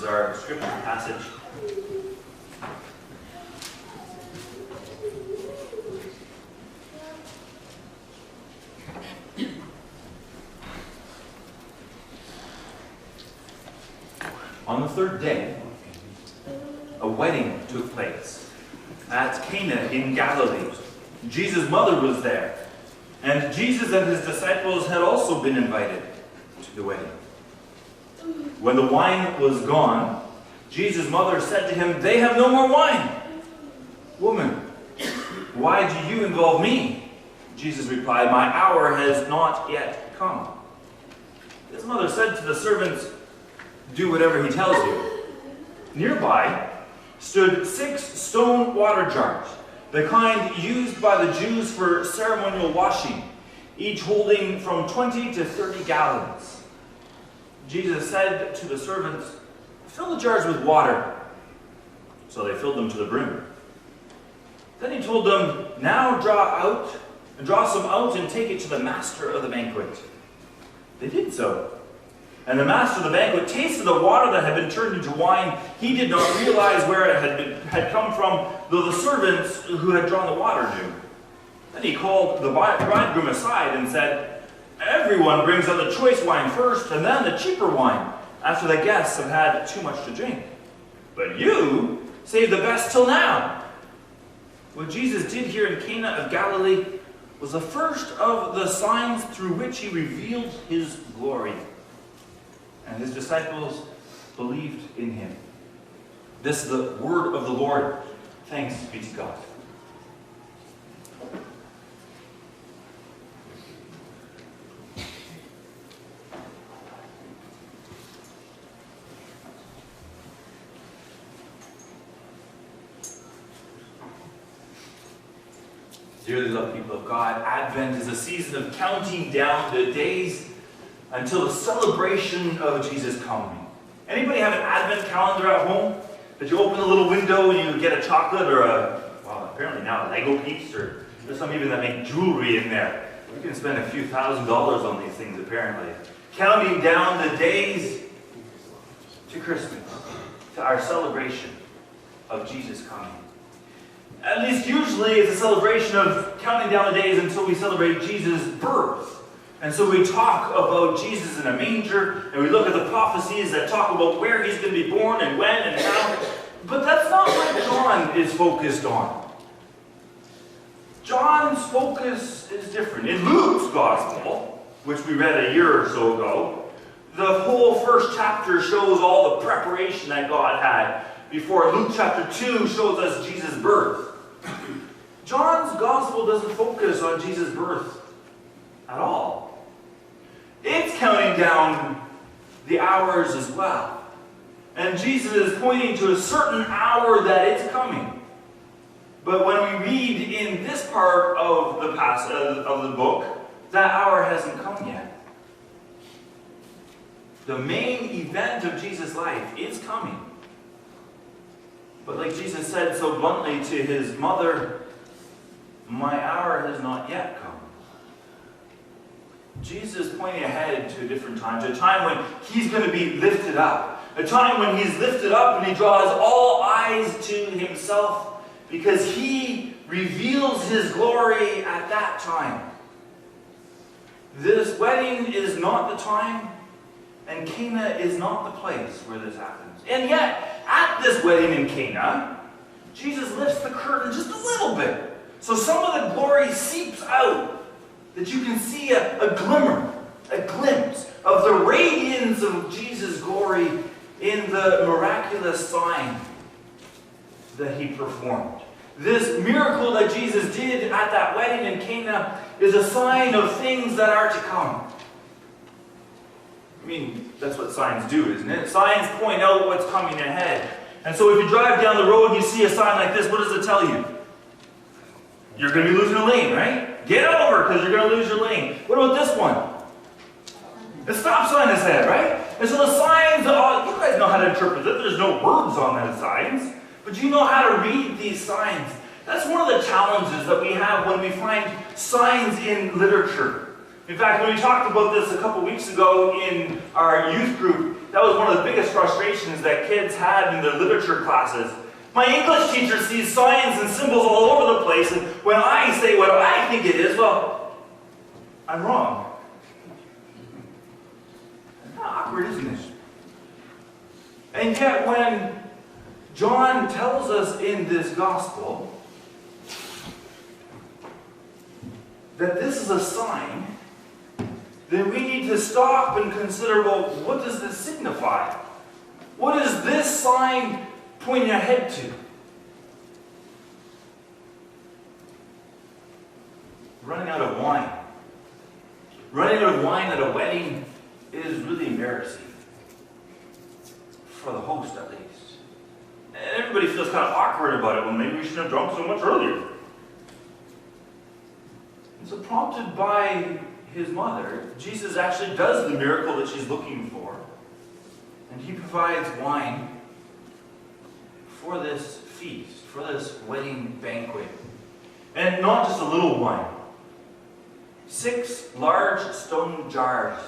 our scripture passage. On the third day, a wedding took place at Cana in Galilee. Jesus' mother was there, and Jesus and his disciples had also been invited to the wedding. When the wine was gone, Jesus' mother said to him, "They have no more wine." "Woman, why do you involve me?" Jesus replied, "My hour has not yet come." His mother said to the servants, "Do whatever he tells you." Nearby stood 6 stone water jars, the kind used by the Jews for ceremonial washing, each holding from 20 to 30 gallons. Jesus said to the servants, "Fill the jars with water." So they filled them to the brim. Then he told them, "Now draw some out and take it to the master of the banquet." They did so. And the master of the banquet tasted the water that had been turned into wine. He did not realize where it had come from, though the servants who had drawn the water knew. Then he called the bridegroom aside and said, "Everyone brings out the choice wine first, and then the cheaper wine, after the guests have had too much to drink. But you saved the best till now." What Jesus did here in Cana of Galilee was the first of the signs through which he revealed his glory. And his disciples believed in him. This is the word of the Lord. Thanks be to God. Dearly loved people of God, Advent is a season of counting down the days until the celebration of Jesus coming. Anybody have an Advent calendar at home? That you open a little window and you get a chocolate or apparently now a Lego piece, or there's some even that make jewelry in there. You can spend a few $1,000s on these things apparently. Counting down the days to Christmas, to our celebration of Jesus coming. At least usually it's a celebration of counting down the days until we celebrate Jesus' birth. And so we talk about Jesus in a manger, and we look at the prophecies that talk about where he's going to be born and when and how. But that's not what John is focused on. John's focus is different. In Luke's gospel, which we read a year or so ago, the whole first chapter shows all the preparation that God had before Luke chapter 2 shows us Jesus' birth. John's gospel doesn't focus on Jesus' birth at all. It's counting down the hours as well. And Jesus is pointing to a certain hour that it's coming. But when we read in this part of the passage of the book, that hour hasn't come yet. The main event of Jesus' life is coming. But like Jesus said so bluntly to his mother, "My hour has not yet come." Jesus is pointing ahead to a different time, to a time when he's going to be lifted up. A time when he's lifted up and he draws all eyes to himself because he reveals his glory at that time. This wedding is not the time, and Cana is not the place where this happens. And yet, at this wedding in Cana, Jesus lifts the curtain just a little bit. So some of the glory seeps out, that you can see a glimmer, a glimpse of the radiance of Jesus' glory in the miraculous sign that he performed. This miracle that Jesus did at that wedding in Cana is a sign of things that are to come. I mean, that's what signs do, isn't it? Signs point out what's coming ahead. And so if you drive down the road and you see a sign like this, what does it tell you? You're going to be losing a lane, right? Get over, because you're going to lose your lane. What about this one? The stop sign is ahead, right? And so the signs, you guys know how to interpret it. There's no words on those signs. But you know how to read these signs. That's one of the challenges that we have when we find signs in literature. In fact, when we talked about this a couple weeks ago in our youth group, that was one of the biggest frustrations that kids had in their literature classes. My English teacher sees signs and symbols all over the place, and when I say what I think it is, well, I'm wrong. It's awkward, isn't it? And yet when John tells us in this gospel that this is a sign, then we need to stop and consider, well, what does this signify? What is this sign pointing ahead to? Running out of wine. Running out of wine at a wedding is really embarrassing. For the host, at least. And everybody feels kind of awkward about it. Well, maybe we shouldn't have drunk so much earlier. And so prompted by his mother, Jesus actually does the miracle that she's looking for. And he provides wine for this feast, for this wedding banquet. And not just a little wine. 6 large stone jars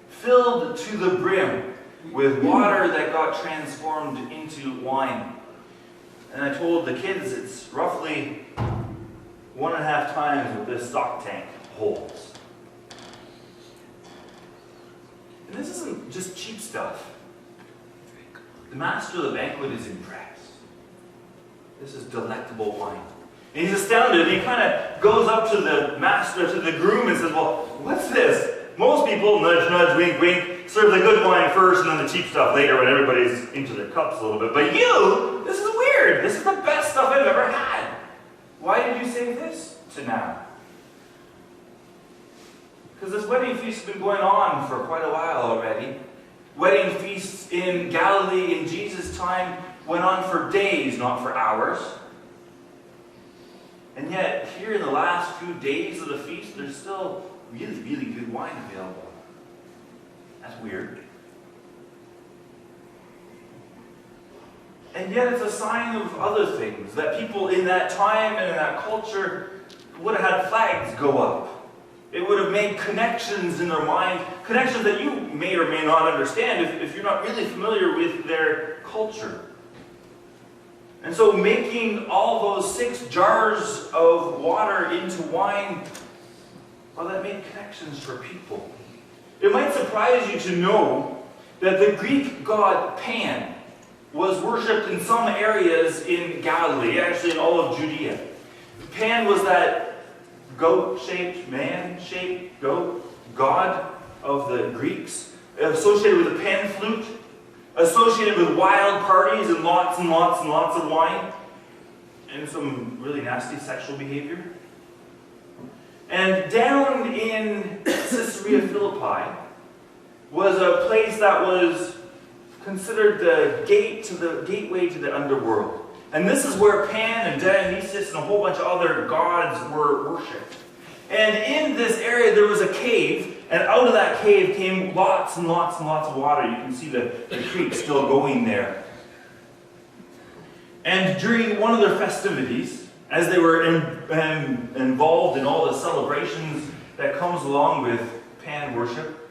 filled to the brim with water that got transformed into wine. And I told the kids it's roughly 1.5 times what this stock tank holds. And this isn't just cheap stuff. The master of the banquet is impressed. This is delectable wine. And he's astounded, and he kind of goes up to the master, to the groom, and says, well, what's this? Most people, nudge, nudge, wink, wink, serve the good wine first and then the cheap stuff later when everybody's into their cups a little bit. But you, this is weird. This is the best stuff I've ever had. Why did you save this to now? Because this wedding feast has been going on for quite a while already. Wedding feasts in Galilee in Jesus' time went on for days, not for hours. And yet, here in the last few days of the feast, there's still really, really good wine available. That's weird. And yet it's a sign of other things, that people in that time and in that culture would have had flags go up. It would have made connections in their mind, connections that you may or may not understand if you're not really familiar with their culture. And so making all those 6 jars of water into wine, well, that made connections for people. It might surprise you to know that the Greek god Pan was worshipped in some areas in Galilee, actually in all of Judea. Pan was that goat-shaped, man-shaped goat god of the Greeks, associated with the pan flute, associated with wild parties and lots and lots and lots of wine, and some really nasty sexual behavior. And down in Caesarea Philippi was a place that was considered the gateway to the underworld. And this is where Pan and Dionysus and a whole bunch of other gods were worshipped. And in this area there was a cave, and out of that cave came lots and lots and lots of water. You can see the creek still going there. And during one of their festivities, as they were involved in all the celebrations that comes along with Pan worship,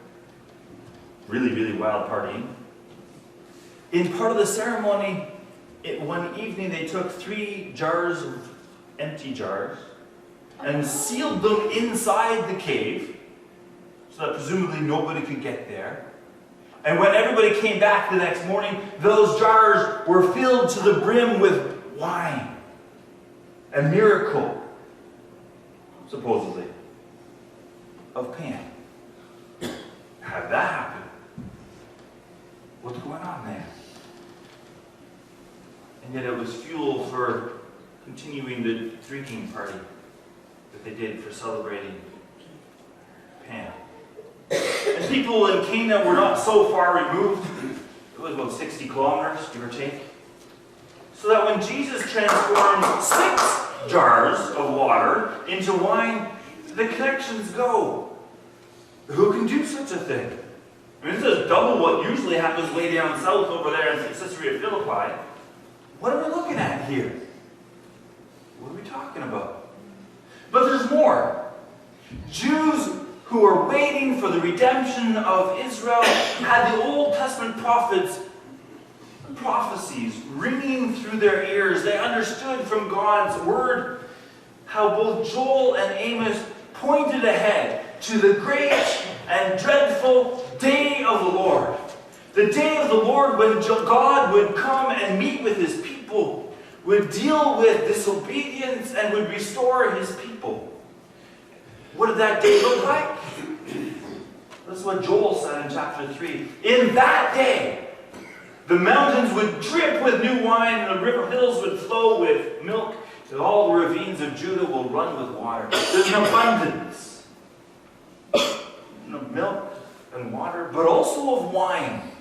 really, really wild partying, in part of the ceremony, one evening they took 3 jars of empty jars and sealed them inside the cave so that presumably nobody could get there. And when everybody came back the next morning, those jars were filled to the brim with wine. A miracle, supposedly, of Pan. How did that happen? What's going on there? And yet it was fuel for continuing the drinking party that they did for celebrating Pan. And people in Cana were not so far removed. It was about 60 kilometers, give or take. So that when Jesus transformed 6 jars of water into wine, the connections go. Who can do such a thing? I mean, this is double what usually happens way down south over there in Caesarea Philippi. What are we looking at here? What are we talking about? But there's more. Jews who are waiting for the redemption of Israel had the Old Testament prophets' prophecies ringing through their ears. They understood from God's word how both Joel and Amos pointed ahead to the great and dreadful day of the Lord. The day of the Lord when God would come and meet with his people, would deal with disobedience, and would restore his people. What did that day look like? That's what Joel said in chapter 3. In that day, the mountains would drip with new wine, and the river hills would flow with milk, and all the ravines of Judah will run with water. There's an abundance of milk and water, but also of wine.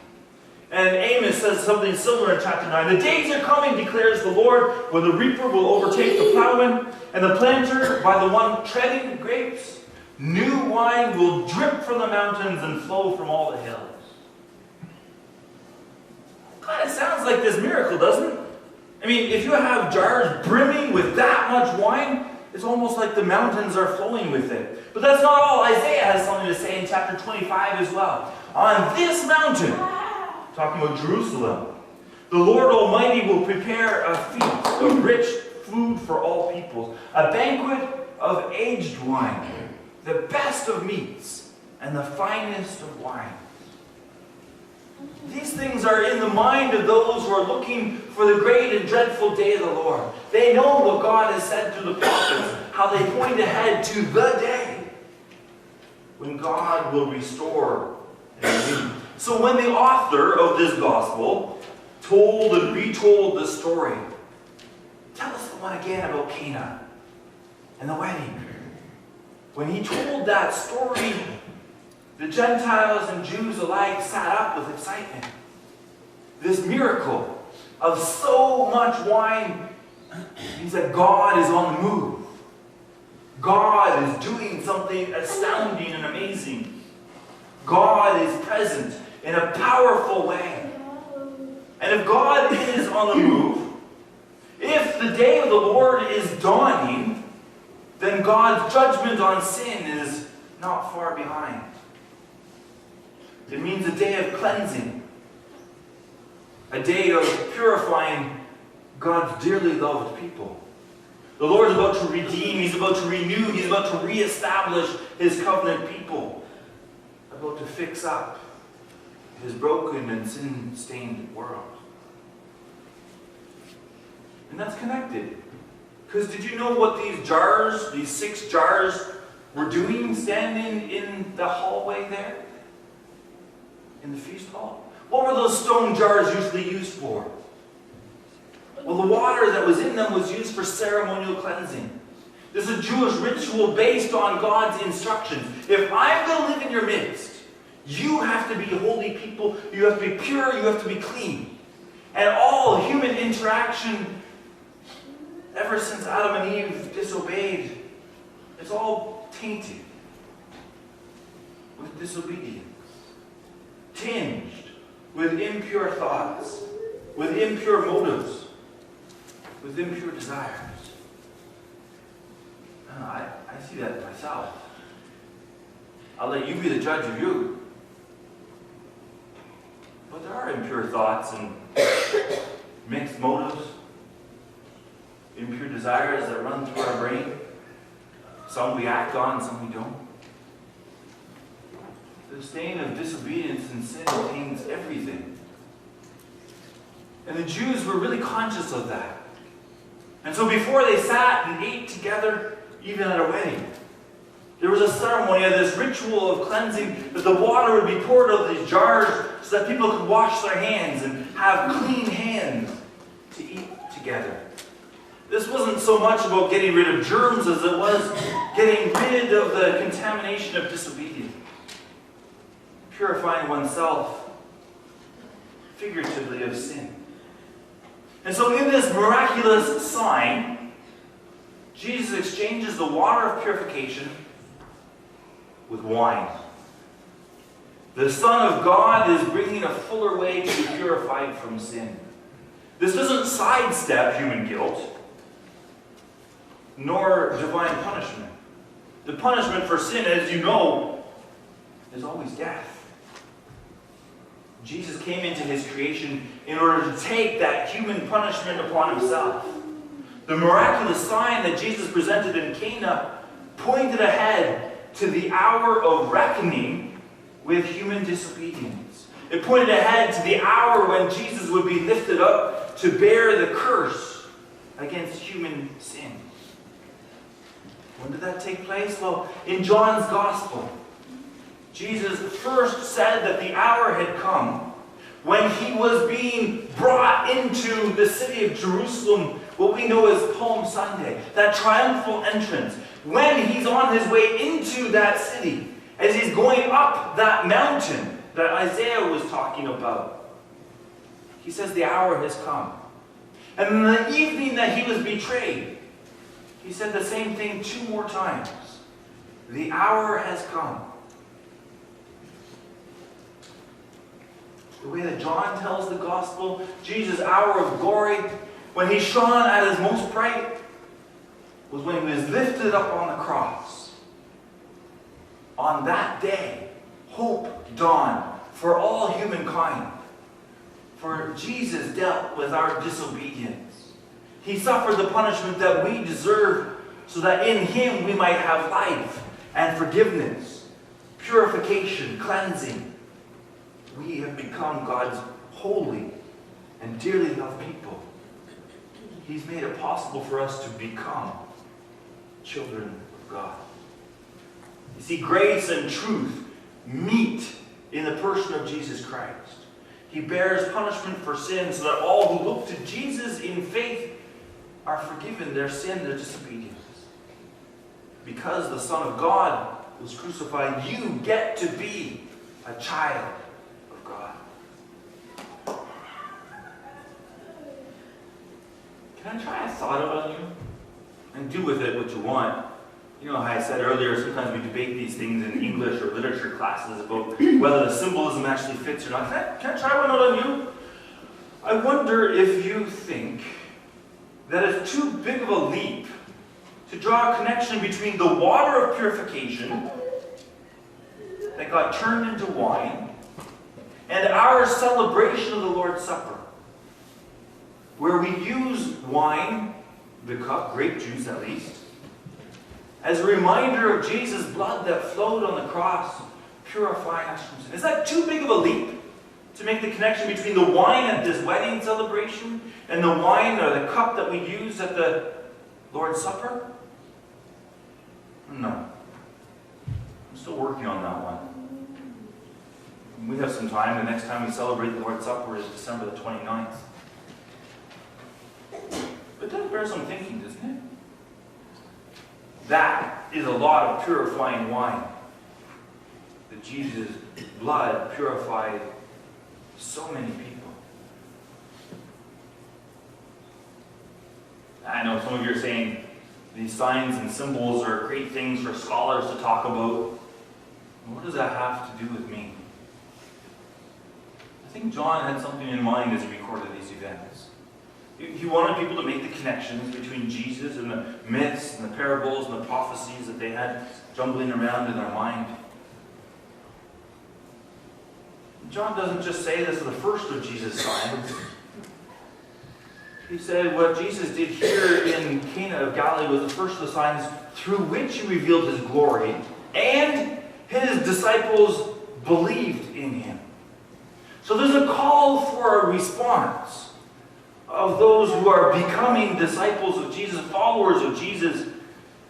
And Amos says something similar in chapter 9. The days are coming, declares the Lord, when the reaper will overtake the plowman, and the planter by the one treading the grapes. New wine will drip from the mountains and flow from all the hills. Kind of sounds like this miracle, doesn't it? I mean, if you have jars brimming with that much wine, it's almost like the mountains are flowing with it. But that's not all. Isaiah has something to say in chapter 25 as well. On this mountain, talking about Jerusalem, the Lord Almighty will prepare a feast of rich food for all peoples, a banquet of aged wine, the best of meats, and the finest of wines. These things are in the mind of those who are looking for the great and dreadful day of the Lord. They know what God has said through the prophets, how they point ahead to the day when God will restore and redeem. So when the author of this gospel told and retold the story, tell us the one again about Cana and the wedding. When he told that story, the Gentiles and Jews alike sat up with excitement. This miracle of so much wine means that God is on the move. God is doing something astounding and amazing. God is present in a powerful way. And if God is on the move, if the day of the Lord is dawning, then God's judgment on sin is not far behind. It means a day of cleansing, a day of purifying God's dearly loved people. The Lord is about to redeem, he's about to renew, he's about to reestablish his covenant people, about to fix up his broken and sin-stained world. And that's connected. Because did you know what these jars, these 6 jars, were doing standing in the hallway there? In the feast hall? What were those stone jars usually used for? Well, the water that was in them was used for ceremonial cleansing. This is a Jewish ritual based on God's instructions. If I'm going to live in your midst, you have to be holy people, you have to be pure, you have to be clean. And all human interaction, ever since Adam and Eve disobeyed, it's all tainted with disobedience, tinged with impure thoughts, with impure motives, with impure desires. I see that myself. I'll let you be the judge of you. But there are impure thoughts and mixed motives, impure desires that run through our brain. Some we act on, some we don't. The stain of disobedience and sin taints everything. And the Jews were really conscious of that. And so before they sat and ate together, even at a wedding, there was a ceremony, this ritual of cleansing, that the water would be poured out of these jars so that people could wash their hands and have clean hands to eat together. This wasn't so much about getting rid of germs as it was getting rid of the contamination of disobedience. Purifying oneself, figuratively, of sin. And so in this miraculous sign, Jesus exchanges the water of purification with wine. The Son of God is bringing a fuller way to be purified from sin. This doesn't sidestep human guilt, nor divine punishment. The punishment for sin, as you know, is always death. Jesus came into his creation in order to take that human punishment upon himself. The miraculous sign that Jesus presented in Cana pointed ahead to the hour of reckoning with human disobedience. It pointed ahead to the hour when Jesus would be lifted up to bear the curse against human sin. When did that take place? Well, in John's Gospel, Jesus first said that the hour had come when he was being brought into the city of Jerusalem, what we know as Palm Sunday, that triumphal entrance. When he's on his way into that city, as he's going up that mountain that Isaiah was talking about, he says the hour has come. And in the evening that he was betrayed, he said the same thing 2 more times. The hour has come. The way that John tells the gospel, Jesus' hour of glory, when he shone at his most bright, was when he was lifted up on the cross. On that day, hope dawned for all humankind. For Jesus dealt with our disobedience. He suffered the punishment that we deserve, so that in him we might have life and forgiveness, purification, cleansing. We have become God's holy and dearly loved people. He's made it possible for us to become children of God. You see, grace and truth meet in the person of Jesus Christ. He bears punishment for sin so that all who look to Jesus in faith are forgiven their sin, their disobedience. Because the Son of God was crucified, you get to be a child of God. Can I try a thought on you? And do with it what you want. You know how I said earlier, sometimes we debate these things in English or literature classes about whether the symbolism actually fits or not. Can I try one out on you? I wonder if you think that it's too big of a leap to draw a connection between the water of purification that got turned into wine and our celebration of the Lord's Supper, where we use wine, the cup, grape juice at least, as a reminder of Jesus' blood that flowed on the cross, purifying us from sin. Is that too big of a leap to make the connection between the wine at this wedding celebration and the wine or the cup that we use at the Lord's Supper? No. I'm still working on that one. We have some time. The next time we celebrate the Lord's Supper is December the 29th. But that bears some thinking, doesn't it? That is a lot of purifying wine. That Jesus' blood purified so many people. I know some of you are saying these signs and symbols are great things for scholars to talk about. What does that have to do with me? I think John had something in mind as he recorded these events. He wanted people to make the connections between Jesus and the myths and the parables and the prophecies that they had jumbling around in their mind. John doesn't just say this is the first of Jesus' signs. He said what Jesus did here in Cana of Galilee was the first of the signs through which he revealed his glory, and his disciples believed in him. So there's a call for a response of those who are becoming disciples of Jesus, followers of Jesus.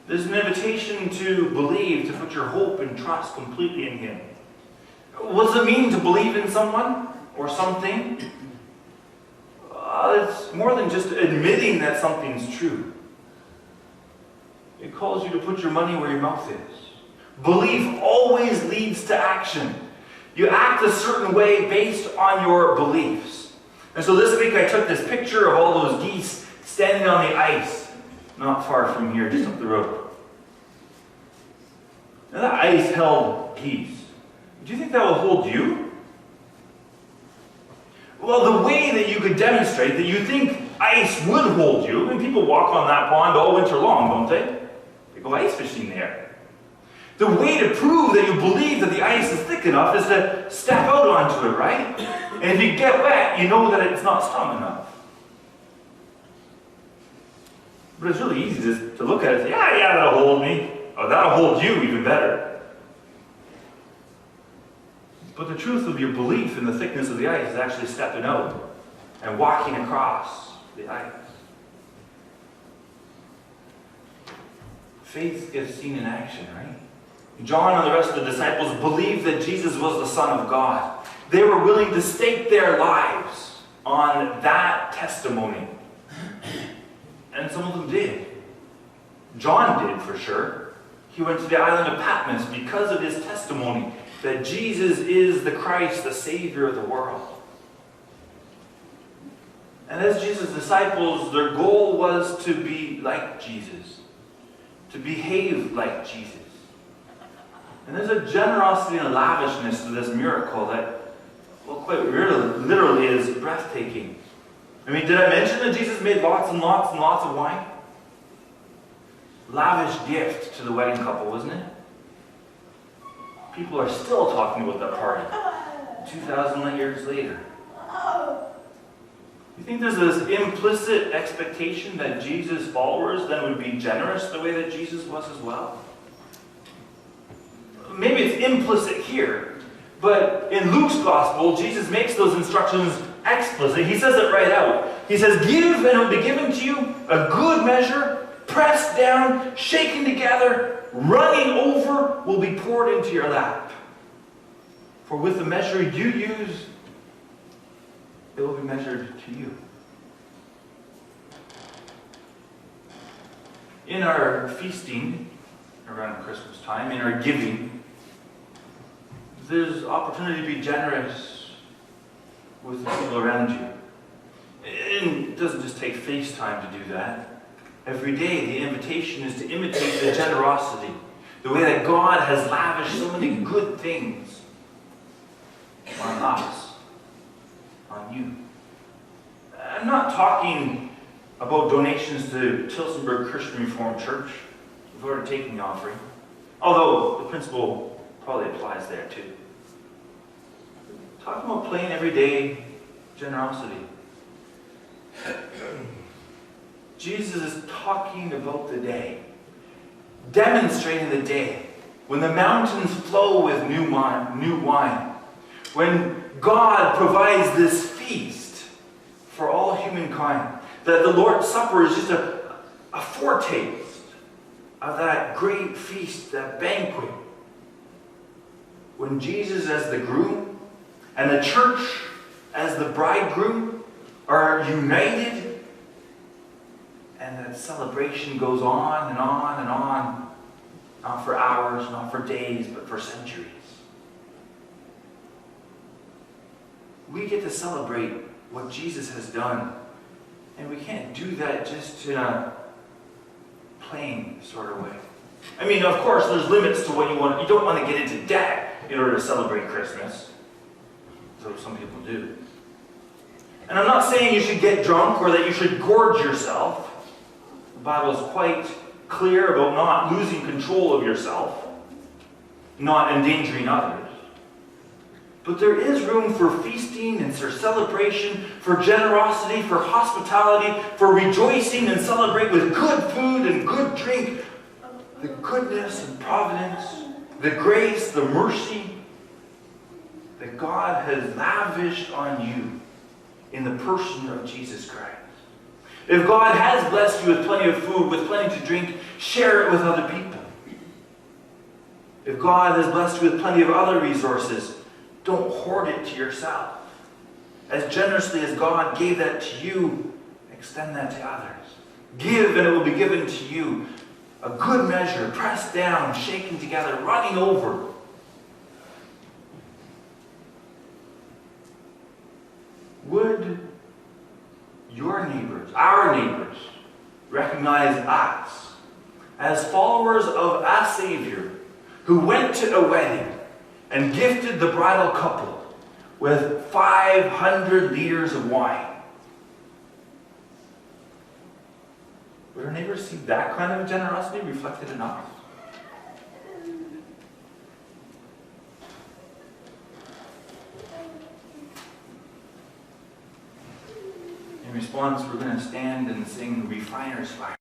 There's an invitation to believe, to put your hope and trust completely in him. What does it mean to believe in someone or something? It's more than just admitting that something's true. It calls you to put your money where your mouth is. Belief always leads to action. You act a certain way based on your beliefs. And so this week I took this picture of all those geese standing on the ice, not far from here, just up the road. Now that ice held geese. Do you think that will hold you? Well, the way that you could demonstrate that you think ice would hold you, and people walk on that pond all winter long, don't they? They go ice fishing there. The way to prove that you believe that the ice is thick enough is to step out onto it, right? And if you get wet, you know that it's not strong enough. But it's really easy to look at it and say, yeah, that'll hold me. Or that'll hold you even better. But the truth of your belief in the thickness of the ice is actually stepping out and walking across the ice. Faith is seen in action, right? John and the rest of the disciples believed that Jesus was the Son of God. They were willing to stake their lives on that testimony. And some of them did. John did, for sure. He went to the island of Patmos because of his testimony that Jesus is the Christ, the Savior of the world. And as Jesus' disciples, their goal was to be like Jesus, to behave like Jesus. And there's a generosity and a lavishness to this miracle that, well, quite literally is breathtaking. I mean, did I mention that Jesus made lots and lots and lots of wine? Lavish gift to the wedding couple, wasn't it? People are still talking about that party 2,000 years later. You think there's this implicit expectation that Jesus' followers then would be generous the way that Jesus was as well? Maybe it's implicit here, but in Luke's gospel, Jesus makes those instructions explicit. He says it right out. He says, give and it will be given to you, a good measure, pressed down, shaken together, running over, will be poured into your lap. For with the measure you use, it will be measured to you. In our feasting around Christmas time, in our giving, there's opportunity to be generous with the people around you. And it doesn't just take face time to do that. Every day the invitation is to imitate the generosity, the way that God has lavished so many good things on us, on you. I'm not talking about donations to Tillsonburg Christian Reformed Church. We've already taken the offering. Although the principle probably applies there too. Talking about plain everyday generosity. Jesus is talking about the day, demonstrating the day when the mountains flow with new wine, when God provides this feast for all humankind, that the Lord's Supper is just a foretaste of that great feast, that banquet, when Jesus as the groom and the church as the bridegroom are united, and that celebration goes on and on and on, not for hours, not for days, but for centuries. We get to celebrate what Jesus has done, and we can't do that just in a plain sort of way. I mean, of course, there's limits to what you want. You don't want to get into debt in order to celebrate Christmas, though some people do. And I'm not saying you should get drunk or that you should gorge yourself. The Bible is quite clear about not losing control of yourself, not endangering others. But there is room for feasting and for celebration, for generosity, for hospitality, for rejoicing and celebrate with good food and good drink. The goodness and providence, the grace, the mercy that God has lavished on you in the person of Jesus Christ. If God has blessed you with plenty of food, with plenty to drink, share it with other people. If God has blessed you with plenty of other resources, don't hoard it to yourself. As generously as God gave that to you, extend that to others. Give and it will be given to you. A good measure, pressed down, shaken together, running over. Would your neighbors, our neighbors, recognize us as followers of a Savior who went to a wedding and gifted the bridal couple with 500 liters of wine? Would our neighbors see that kind of generosity reflected in us? In response, we're going to stand and sing Refiner's Fire.